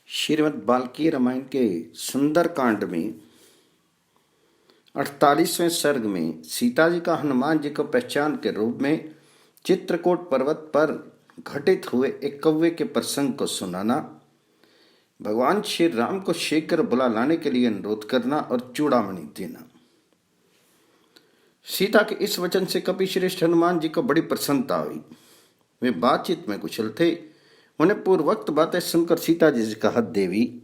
श्रीमद् वाल्मीकि रामायण के सुंदर कांड में 48वें सर्ग में सीता जी का हनुमान जी को पहचान के रूप में चित्रकूट पर्वत पर घटित हुए एक कौवे के प्रसंग को सुनाना, भगवान श्री राम को शीघ्र बुला लाने के लिए अनुरोध करना और चूड़ामणि देना। सीता के इस वचन से कपि श्रेष्ठ हनुमान जी को बड़ी प्रसन्नता हुई। वे बातचीत में कुशल थे। उन्हें पूर्वोक्त बातें सुनकर सीता जी से कहा, देवी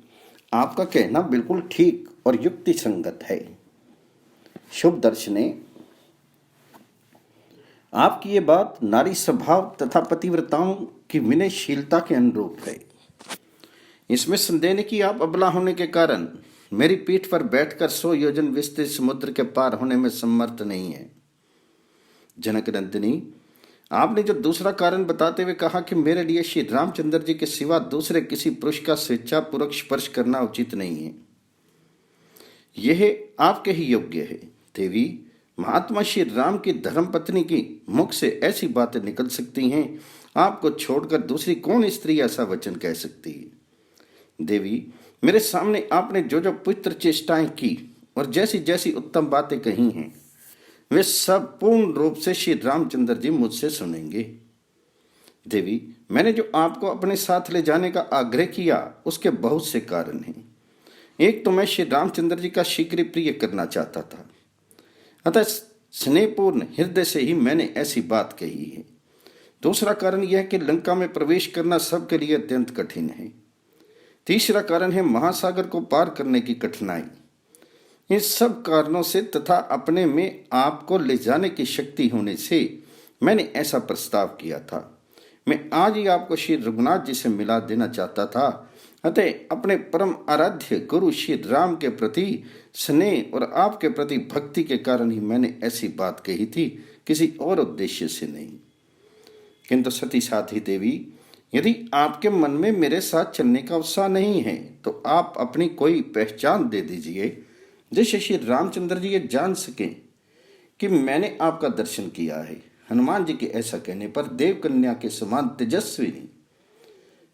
आपका कहना बिल्कुल ठीक और युक्ति संगत है। शुभ दर्शने, आपकी ये बात नारी स्वभाव तथा पतिव्रताओं की विनयशीलता के अनुरूप है। इसमें संदेह नहीं कि आप अबला होने के कारण मेरी पीठ पर बैठकर 100 योजन विस्तृत समुद्र के पार होने में समर्थ नहीं है। जनक नंदिनी, आपने जो दूसरा कारण बताते हुए कहा कि मेरे लिए श्री रामचंद्र जी के सिवा दूसरे किसी पुरुष का स्वेच्छापूर्वक स्पर्श करना उचित नहीं है, यह आपके ही योग्य है। देवी, महात्मा श्री राम की धर्मपत्नी की मुख से ऐसी बातें निकल सकती हैं, आपको छोड़कर दूसरी कौन स्त्री ऐसा वचन कह सकती है। देवी, मेरे सामने आपने जो जो पवित्र चेष्टाएं की और जैसी जैसी उत्तम बातें कही हैं, वे सब पूर्ण रूप से श्री रामचंद्र जी मुझसे सुनेंगे। देवी, मैंने जो आपको अपने साथ ले जाने का आग्रह किया उसके बहुत से कारण हैं। एक तो मैं श्री रामचंद्र जी का शीघ्र प्रिय करना चाहता था, अतः स्नेहपूर्ण हृदय से ही मैंने ऐसी बात कही है। दूसरा कारण यह है कि लंका में प्रवेश करना सबके लिए अत्यंत कठिन है। तीसरा कारण है महासागर को पार करने की कठिनाई। इन सब कारणों से तथा अपने में आपको ले जाने की शक्ति होने से मैंने ऐसा प्रस्ताव किया था। मैं आज ही आपको श्री रघुनाथ जी से मिला देना चाहता था, अतः अपने परम आराध्य गुरु श्री राम के प्रति स्नेह और आपके प्रति भक्ति के कारण ही मैंने ऐसी बात कही थी, किसी और उद्देश्य से नहीं। किंतु सती साध्वी देवी, यदि आपके मन में मेरे साथ चलने का उत्साह नहीं है तो आप अपनी कोई पहचान दे दीजिए, जिससे श्री रामचंद्र जी ये जान सकें कि मैंने आपका दर्शन किया है। हनुमान जी के ऐसा कहने पर देवकन्या के समान तेजस्विनी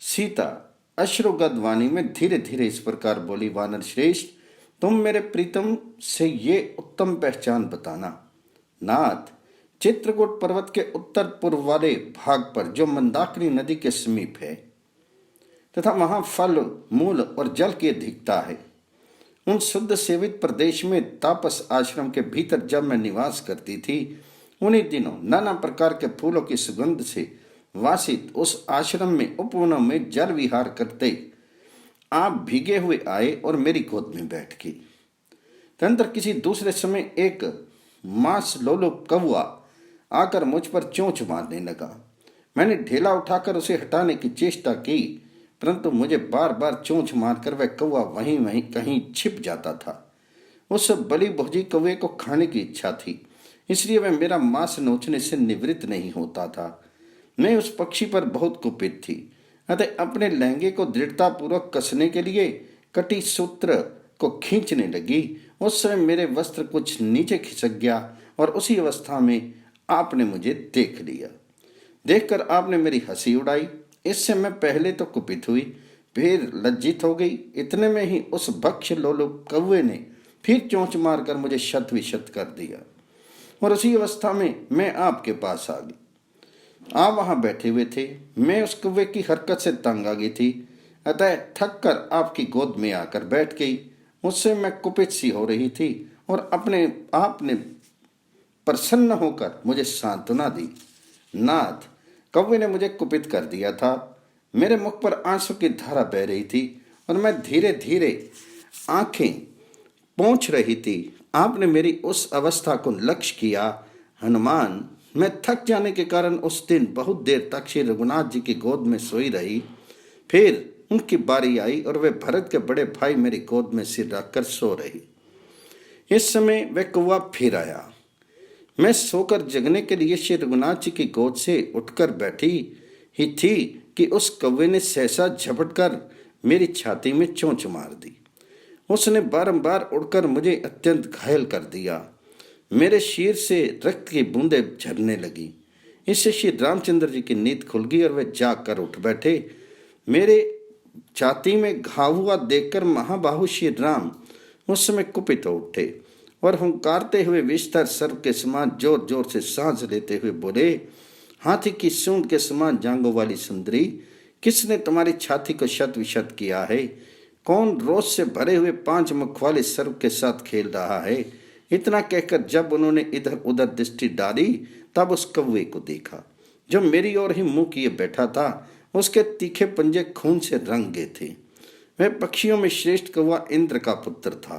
सीता अश्रुगद वाणी में धीरे धीरे इस प्रकार बोली, वानर श्रेष्ठ, तुम मेरे प्रीतम से ये उत्तम पहचान बताना। नाथ, चित्रकूट पर्वत के उत्तर पूर्व वाले भाग पर जो मंदाकिनी नदी के समीप है तथा वहां फल, मूल और जल की अधिकता है, उन शुद्ध सेवित प्रदेश में तापस आश्रम के भीतर जब मैं निवास करती थी, उन्हीं दिनों नाना प्रकार के फूलों की सुगंध से वासित उस आश्रम में उपवनों में जल विहार करते आप भीगे हुए आए और मेरी गोद में बैठ गई। तदनंतर किसी दूसरे समय एक मांस लोलुप कौवा आकर मुझ पर चोंच मारने लगा। मैंने ढेला उठाकर उसे हटाने की चेष्टा की, परंतु मुझे बार बार चोंच मारकर वह कौवा वहीं वहीं कहीं छिप जाता था। उस बलि भोजी कौवे को खाने की इच्छा थी, इसलिए वह मेरा मांस नोचने से निवृत्त नहीं होता था। मैं उस पक्षी पर बहुत कुपित थी, अतः अपने लहंगे को दृढ़तापूर्वक कसने के लिए कटी सूत्र को खींचने लगी। उस समय मेरे वस्त्र कुछ नीचे खिसक गया और उसी अवस्था में आपने मुझे देख लिया। देखकर आपने मेरी हंसी उड़ाई। इससे मैं पहले तो कुपित हुई, फिर लज्जित हो गई। इतने में ही उस भक्ष लोलुप कौवे ने फिर चोंच मारकर मुझे शत विशत कर दिया और उसी अवस्था में मैं आपके पास आ गई। आप वहां बैठे हुए थे। मैं उस कौवे की हरकत से तंग आ गई थी, अतः थक कर आपकी गोद में आकर बैठ गई। मुझसे मैं कुपित सी हो रही थी और अपने आपने प्रसन्न होकर मुझे सांत्वना दी। नाथ, कौवे ने मुझे कुपित कर दिया था। मेरे मुख पर आंसू की धारा बह रही थी और मैं धीरे धीरे आंखें पोंछ रही थी। आपने मेरी उस अवस्था को लक्ष्य किया। हनुमान, मैं थक जाने के कारण उस दिन बहुत देर तक श्री रघुनाथ जी की गोद में सोई रही। फिर उनकी बारी आई और वे भरत के बड़े भाई मेरी गोद में सिर रखकर सो रही। इस समय वह कौवा फिर आया। मैं सोकर जगने के लिए श्री रघुनाथ जी की गोद से उठकर बैठी ही थी कि उस कौवे ने सहसा झपट कर मेरी छाती में चोंच मार दी। उसने बारंबार उड़कर मुझे अत्यंत घायल कर दिया। मेरे शीर से रक्त की बूंदें झरने लगी। इससे श्री रामचंद्र जी की नींद खुल गई और वे जाग कर उठ बैठे। मेरे छाती में घाव हुआ देखकर महाबाहु श्री राम उस समय कुपित हो उठे और हुंकारते हुए विस्तार सर्व के समान जोर जोर से सांस लेते हुए बोले, हाथी की सूंड के समान जांघों वाली सुंदरी, किसने तुम्हारी छाती को शत विशत किया है? कौन रोष से भरे हुए 5 मुख वाले सर्व के साथ खेल रहा है? इतना कहकर जब उन्होंने इधर उधर दृष्टि डाली तब उस कौवे को देखा जो मेरी ओर ही मुंह किए बैठा था। उसके तीखे पंजे खून से रंग गए थे। वह पक्षियों में श्रेष्ठ कौवा इंद्र का पुत्र था।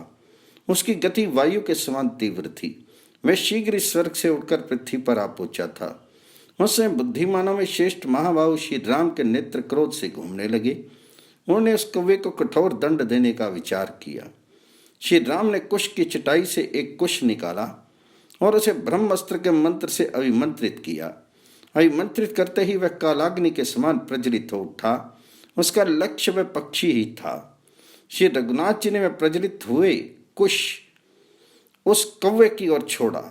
उसकी गति वायु के समान तीव्र थी। वह शीघ्र इस स्वर्ग से उठकर पृथ्वी पर आ पहुंचा था। उससे बुद्धिमानों में श्रेष्ठ महाबाहु श्री राम के नेत्र क्रोध से घूमने लगे। उन्होंने उस कौवे को कठोर दंड देने का विचार किया। श्री राम ने कुश की चटाई से एक कुश निकाला और उसे ब्रह्मास्त्र के मंत्र से अभिमंत्रित किया। अभिमंत्रित करते ही वह कालाग्नि के समान प्रज्वलित हो उठा। उसका लक्ष्य वह पक्षी ही था। श्री रघुनाथ जी ने वह प्रज्वलित हुए कुश उस कौवे की ओर छोड़ा।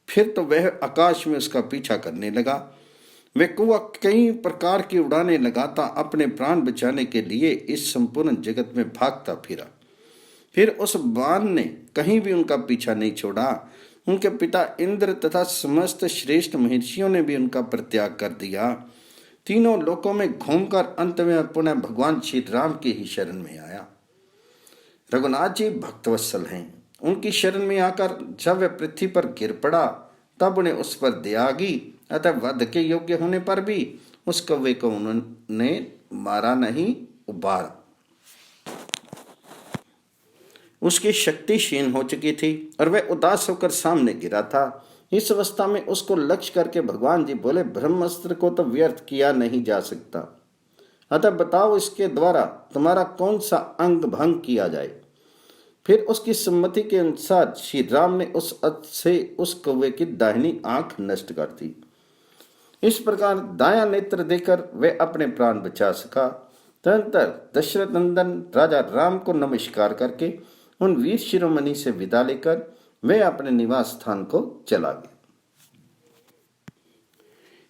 फिर तो वह आकाश में उसका पीछा करने लगा। वह कौवा कई प्रकार की उड़ानें लगाता अपने प्राण बचाने के लिए इस संपूर्ण जगत में भागता फिरा। फिर उस बाण ने कहीं भी उनका पीछा नहीं छोड़ा। उनके पिता इंद्र तथा समस्त श्रेष्ठ महर्षियों ने भी उनका परित्याग कर दिया। तीनों लोकों में घूमकर अंत में पुनः भगवान श्री राम की ही शरण में आया। रघुनाथ जी भक्तवत्सल हैं। उनकी शरण में आकर जब वह पृथ्वी पर गिर पड़ा तब उन्हें उस पर दया आ गई। अतः वध के योग्य होने पर भी उस कौवे को उन्होंने मारा नहीं, उबारा। उसकी शक्ति क्षीण हो चुकी थी और वह उदास होकर सामने गिरा था। इस अवस्था में उसको लक्ष्य करके भगवान जी बोले, ब्रह्मास्त्र को तो व्यर्थ किया नहीं जा सकता, अतः बताओ इसके द्वारा तुम्हारा कौन सा अंग भंग किया जाए। फिर उसकी सम्मति के अनुसार श्री राम ने उस अस्त्र से उस कौवे की दाहिनी आंख नष्ट कर दी। इस प्रकार दायां नेत्र देकर वह अपने प्राण बचा सका। तदनंतर दशरथ नंदन राजा राम को नमस्कार करके उन वीर शिरोमणि से विदा लेकर वे अपने निवास स्थान को चला गए।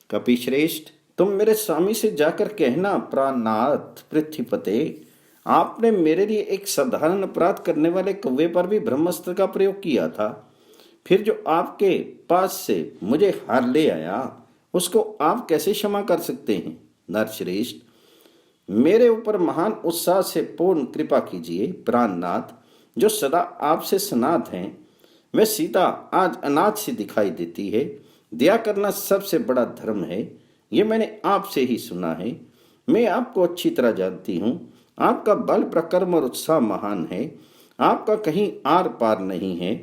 कपिश्रेष्ठ, तुम मेरे स्वामी से जाकर कहना, प्राणनाथ पृथ्वीपते, आपने मेरे लिए एक साधारण अपराध करने वाले कौवे पर भी ब्रह्मास्त्र का प्रयोग किया था। फिर जो आपके पास से मुझे हार ले आया उसको आप कैसे क्षमा कर सकते हैं? नरश्रेष्ठ, मेरे ऊपर महान उत्साह से पूर्ण कृपा कीजिए। प्राणनाथ, जो सदा आपसे सनाथ हैं, वह सीता आज अनाथ सी दिखाई देती है। दया करना सबसे बड़ा धर्म है, ये मैंने आपसे ही सुना है। मैं आपको अच्छी तरह जानती हूँ। आपका बल प्रक्रम और उत्साह महान है। आपका कहीं आर पार नहीं है।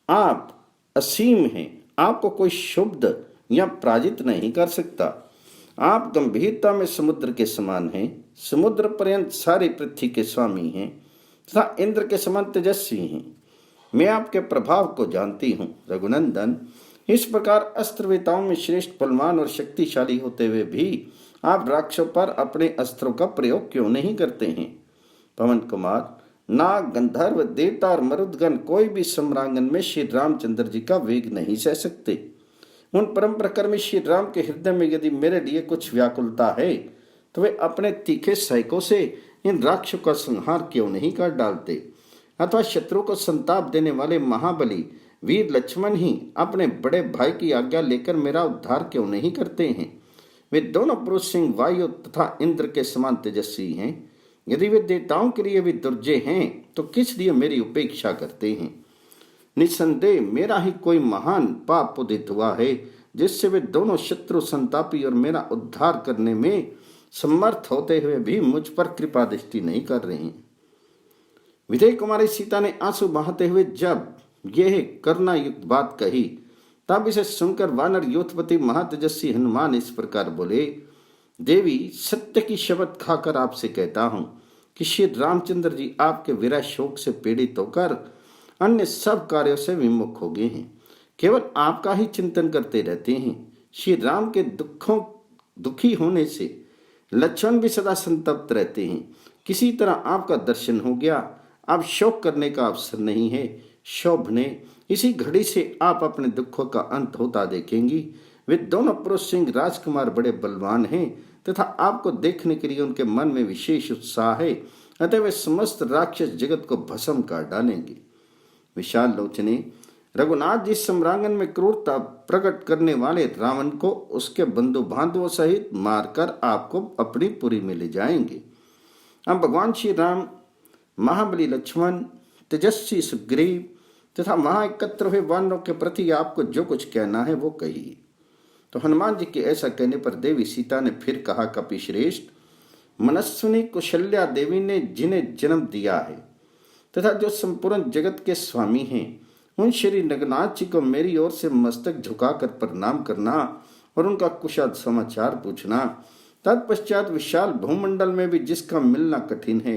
आप असीम हैं। आपको कोई शुद्ध या पराजित नहीं कर सकता। आप गंभीरता में समुद्र के समान हैं। समुद्र पर्यंत सारी पृथ्वी के स्वामी हैं तथा इंद्र के समान तेजस्वी हैं। मैं आपके प्रभाव को जानती हूँ। रघुनंदन, इस प्रकार अस्त्रवेताओं में श्रेष्ठ बलवान और शक्तिशाली होते हुए भी आप राक्षसों पर अपने अस्त्रों का प्रयोग क्यों नहीं करते हैं? पवन कुमार, नाग, गंधर्व, देवता और मरुदगण कोई भी सम्रांगन में श्री रामचंद्र जी का वेग नहीं सह सकते। उन परम प्रकर्मी श्री राम के हृदय में यदि मेरे लिए कुछ व्याकुलता है तो वे अपने तीखे सैकों से इन राक्षसों का संहार क्यों नहीं कर डालते? अथवा शत्रु को संताप देने वाले महाबली वीर लक्ष्मण ही अपने बड़े भाई की आज्ञा लेकर मेरा उद्धार क्यों नहीं करते हैं? वे दोनों पुरुष सिंह वायु तथा इंद्र के समान तेजस्वी हैं। यदि वे देवताओं के लिए भी दुर्जय हैं तो किस लिए मेरी उपेक्षा करते हैं? निस्संदेह मेरा ही कोई महान पाप उदित हुआ है जिससे वे दोनों शत्रु संतापी और मेरा उद्धार करने में समर्थ होते हुए भी मुझ पर कृपा दृष्टि नहीं कर रहे हैं। विजय कुमारी सीता ने आंसू बहाते हुए जब यह करुणा युक्त बात कही तब इसे सुनकर वानर योधपति महातेजस्वी हनुमान इस प्रकार बोले, देवी, सत्य की शपथ खाकर आपसे कहता हूं कि श्री रामचंद्र जी आपके विरह शोक से पीड़ित होकर अन्य सब कार्यों से विमुख हो गए हैं। केवल आपका ही चिंतन करते रहते हैं। श्री राम के दुखी होने से लक्ष्मण भी सदा संतप्त रहते हैं। किसी तरह आपका दर्शन हो गया। अब शोक करने का अवसर नहीं है। शोभने, इसी घड़ी से आप अपने दुखों का अंत होता देखेंगी। वे दोनों पुरुष सिंह राजकुमार बड़े बलवान हैं तथा आपको देखने के लिए उनके मन में विशेष उत्साह है, अतः वे समस्त राक्षस जगत को भस्म कर डालेंगे। विशाल लोचने, रघुनाथ जी सम्रांगण में क्रूरता प्रकट करने वाले रावण को उसके बंधु बांधवों सहित मारकर आपको अपनी पुरी में ले जाएंगे। अब भगवान श्री राम, महाबली लक्ष्मण, तेजस्वी सुग्रीव तथा वहां एकत्र हुए वानरों के प्रति आपको जो कुछ कहना है वो कहिए। तो हनुमान जी के ऐसा कहने पर देवी सीता ने फिर कहा, कपिश्रेष्ठ, मनस्विनी कौशल्या देवी ने जिन्हें जन्म दिया है तथा जो संपूर्ण जगत के स्वामी हैं, उन श्री रघुनाथ जी को मेरी ओर से मस्तक झुकाकर प्रणाम करना और उनका कुशल समाचार पूछना। तत्पश्चात विशाल भूमंडल में भी जिसका मिलना कठिन है,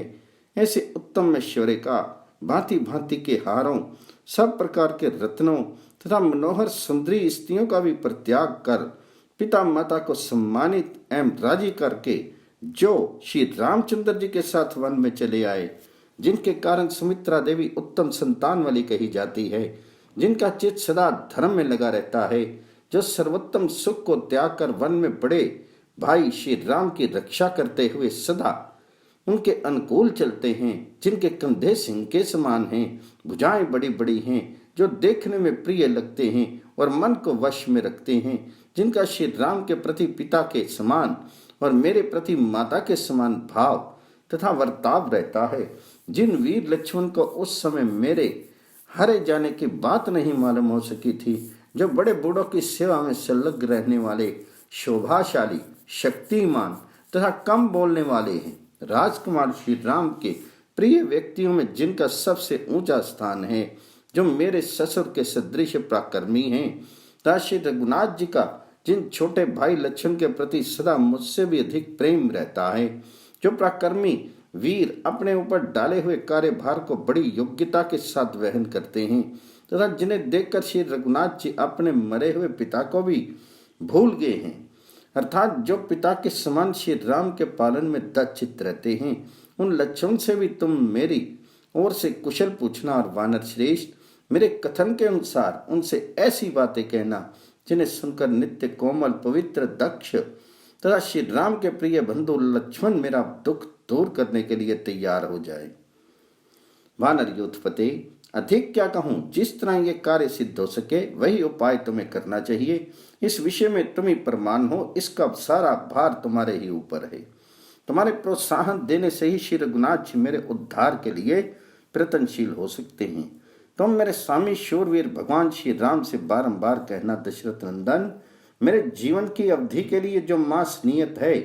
ऐसे उत्तम ऐश्वर्य का, भांति भांति के हारों, सब प्रकार के रत्नों तथा मनोहर सुंदरी स्त्रियों का भी परित्याग कर पिता माता को सम्मानित एवं राजी करके जो श्री रामचंद्र जी के साथ वन में चले आए, जिनके कारण सुमित्रा देवी उत्तम संतान वाली कही जाती है, जिनका चित्त सदा धर्म में लगा रहता है, जो सर्वोत्तम सुख को त्याग कर वन में बड़े भाई श्री राम की रक्षा करते हुए सदा उनके अनुकूल चलते हैं, जिनके कंधे सिंह के समान हैं, भुजाएं बड़ी बड़ी हैं, जो देखने में प्रिय लगते हैं और मन को वश में रखते हैं, जिनका श्री राम के प्रति पिता के समान और मेरे प्रति माता के समान भाव तथा वर्ताव रहता है, जिन वीर लक्ष्मण को उस समय मेरे हरे जाने की बात नहीं मालूम हो सकी थी, जो बड़े बूढ़ों की सेवा में संलग्न रहने वाले, शोभाशाली, शक्तिमान तथा कम बोलने वाले हैं, राजकुमार श्री राम के प्रिय व्यक्तियों में जिनका सबसे ऊंचा स्थान है, जो मेरे ससुर के सदृश पराक्रमी हैं, तथा श्री रघुनाथ जी का जिन छोटे भाई लक्ष्मण के प्रति सदा मुझसे भी अधिक प्रेम रहता है, जो पराक्रमी वीर अपने ऊपर डाले हुए कार्यभार को बड़ी योग्यता के साथ वहन करते हैं, तथा जिन्हें देखकर श्री रघुनाथ जी अपने मरे हुए पिता को भी भूल गए हैं, अर्थात जो पिता के समान श्री राम के पालन में दक्षित रहते हैं, उन लक्ष्मण से भी तुम मेरी ओर से कुशल पूछना और वानर श्रेष्ठ मेरे कथन के अनुसार उनसे ऐसी बातें कहना जिन्हें सुनकर नित्य कोमल पवित्र दक्ष तथा श्री राम के प्रिय बंधु लक्ष्मण मेरा दुख दूर करने के लिए तैयार हो जाए। वानर योद्धपते, अधिक क्या कहूं, जिस तरह ये कार्य सिद्ध हो सके वही उपाय तुम्हें करना चाहिए। इस विषय में तुम ही प्रमाण हो, इसका सारा भार तुम्हारे ही ऊपर है। तुम्हारे प्रोत्साहन देने से ही श्री रघुनाथ जी मेरे उद्धार के लिए प्रयत्नशील हो सकते हैं। तुम मेरे स्वामी शूरवीर भगवान श्री राम से बारंबार कहना, दशरथ नंदन, मेरे जीवन की अवधि के लिए जो मास नियत है,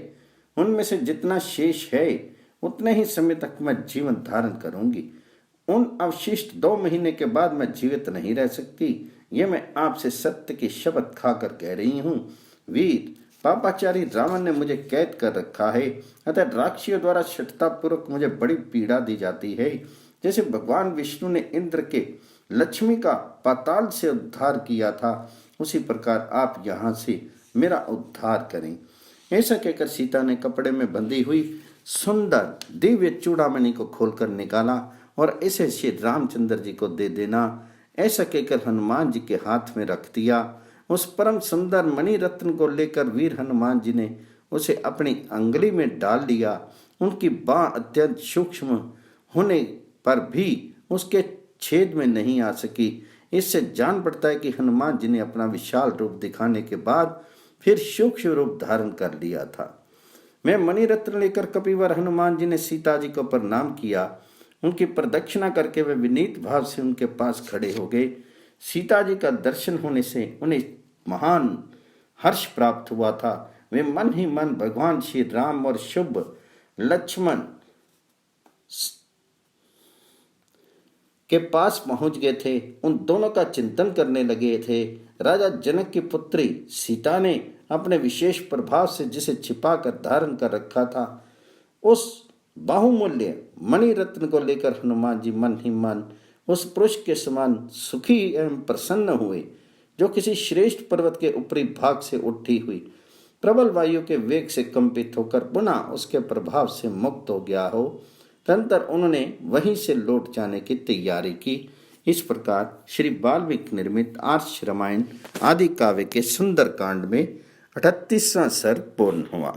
उनमें से जितना शेष है उतने ही समय तक मैं जीवन धारण करूंगी। उन अवशिष्ट 2 महीने के बाद मैं जीवित नहीं रह सकती। ये मैं आपसे सत्य की शपथ खाकर कह रही हूँ। वीर, पापाचारी रावण ने मुझे कैद कर रखा है, अतः राक्षियों द्वारा शठतापूर्वक मुझे बड़ी पीड़ा दी जाती है। जैसे भगवान विष्णु ने इंद्र के लक्ष्मी का पाताल से उद्धार किया था, उसी प्रकार आप यहाँ से मेरा उद्धार करें। ऐसा कहकर सीता ने कपड़े में बंधी हुई सुंदर दिव्य चूड़ामणि को खोलकर निकाला और इसे श्री रामचंद्र जी को दे देना। ऐसा कहकर हनुमान जी के हाथ में रख दिया। उस परम सुंदर मणि रत्न को लेकर वीर हनुमान जी ने उसे अपनी अंगुली में डाल लिया। उनकी बाँ अत्यंत सूक्ष्म होने पर भी उसके छेद में नहीं आ सकी। इससे जान पड़ता है कि हनुमान जी ने अपना विशाल रूप दिखाने के बाद फिर सूक्ष्म रूप धारण कर लिया था। मैं मणि रत्न लेकर कपिवर हनुमान जी ने सीता जी को प्रणाम किया। उनकी प्रदक्षिणा करके वे विनीत भाव से उनके पास खड़े हो गए। सीता जी का दर्शन होने से उन्हें महान हर्ष प्राप्त हुआ था। वे मन ही मन भगवान श्री राम और शुभ लक्ष्मण के पास पहुंच गए थे। उन दोनों का चिंतन करने लगे थे। राजा जनक की पुत्री सीता ने अपने विशेष प्रभाव से जिसे छिपा कर धारण कर रखा था, उस बाहुमूल्य मणि रत्न को लेकर हनुमान जी मन ही मन उस पुरुष के समान सुखी एवं प्रसन्न हुए, जो किसी श्रेष्ठ पर्वत के ऊपरी भाग से उठी हुई प्रबल वायु के वेग से कंपित होकर पुनः उसके प्रभाव से मुक्त हो गया हो। तदंतर उन्होंने वहीं से लौट जाने की तैयारी की। इस प्रकार श्री वाल्मीकि निर्मित आर्ष रामायण आदि काव्य के सुंदर कांड में 38वां सर्ग पूर्ण हुआ।